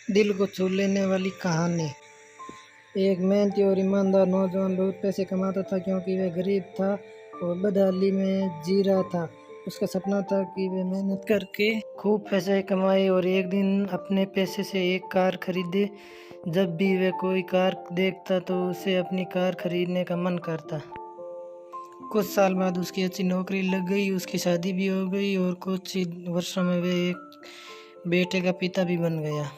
दिल को छू लेने वाली कहानी। एक मेहनती और ईमानदार नौजवान बहुत पैसे कमाता था क्योंकि वह गरीब था और बदहाली में जी रहा था। उसका सपना था कि वह मेहनत करके खूब पैसे कमाए और एक दिन अपने पैसे से एक कार खरीदे। जब भी वह कोई कार देखता तो उसे अपनी कार खरीदने का मन करता। कुछ साल बाद उसकी अच्छी नौकरी लग गई, उसकी शादी भी हो गई और कुछ ही वर्षों में वह एक बेटे का पिता भी बन गया।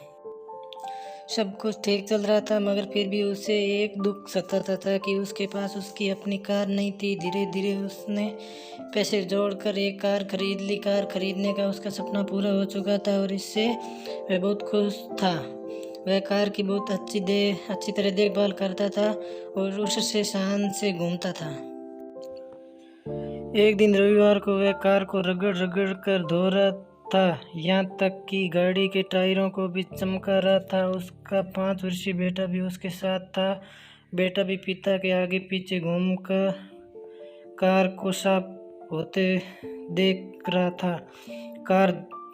सब कुछ ठीक चल रहा था मगर फिर भी उसे एक दुख सताता था कि उसके पास उसकी अपनी कार नहीं थी। धीरे धीरे उसने पैसे जोड़कर एक कार खरीद ली। कार खरीदने का उसका सपना पूरा हो चुका था और इससे वह बहुत खुश था। वह कार की बहुत अच्छी तरह देखभाल करता था और उससे शान से घूमता था। एक दिन रविवार को वह कार को रगड़ रगड़ कर धो रहा था, यहाँ तक कि गाड़ी के टायरों को भी चमका रहा था। उसका 5 वर्षीय बेटा भी उसके साथ था। बेटा भी पिता के आगे पीछे घूमकर कार को साफ होते देख रहा था। कार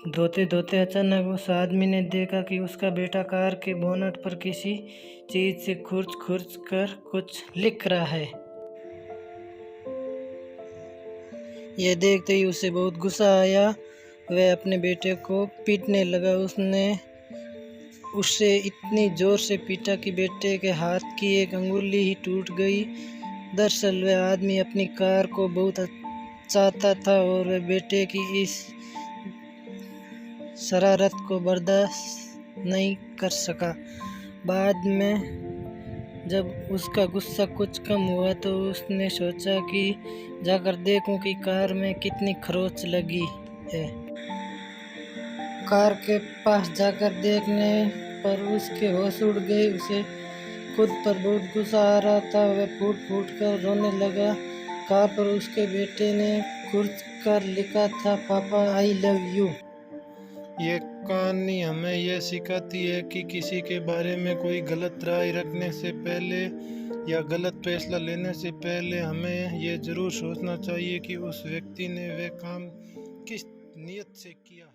धोते धोते अचानक उस आदमी ने देखा कि उसका बेटा कार के बोनट पर किसी चीज से खुरच खुरच कर कुछ लिख रहा है। यह देखते ही उसे बहुत गुस्सा आया। वह अपने बेटे को पीटने लगा। उसने उसे इतनी जोर से पीटा कि बेटे के हाथ की एक अंगुली ही टूट गई। दरअसल वह आदमी अपनी कार को बहुत चाहता था और वह बेटे की इस शरारत को बर्दाश्त नहीं कर सका। बाद में जब उसका गुस्सा कुछ कम हुआ तो उसने सोचा कि जाकर देखूं कि कार में कितनी खरोंच लगी है। कार के पास जाकर देखने पर उसके होश उड़ गए। उसे खुद पर बहुत गुस्सा आ रहा था। वह फूट फूट कर रोने लगा। कार पर उसके बेटे ने खुरच कर लिखा था, पापा आई लव यू। ये कहानी हमें यह सिखाती है कि किसी के बारे में कोई गलत राय रखने से पहले या गलत फैसला लेने से पहले हमें यह ज़रूर सोचना चाहिए कि उस व्यक्ति ने वह काम किस नीयत से किया।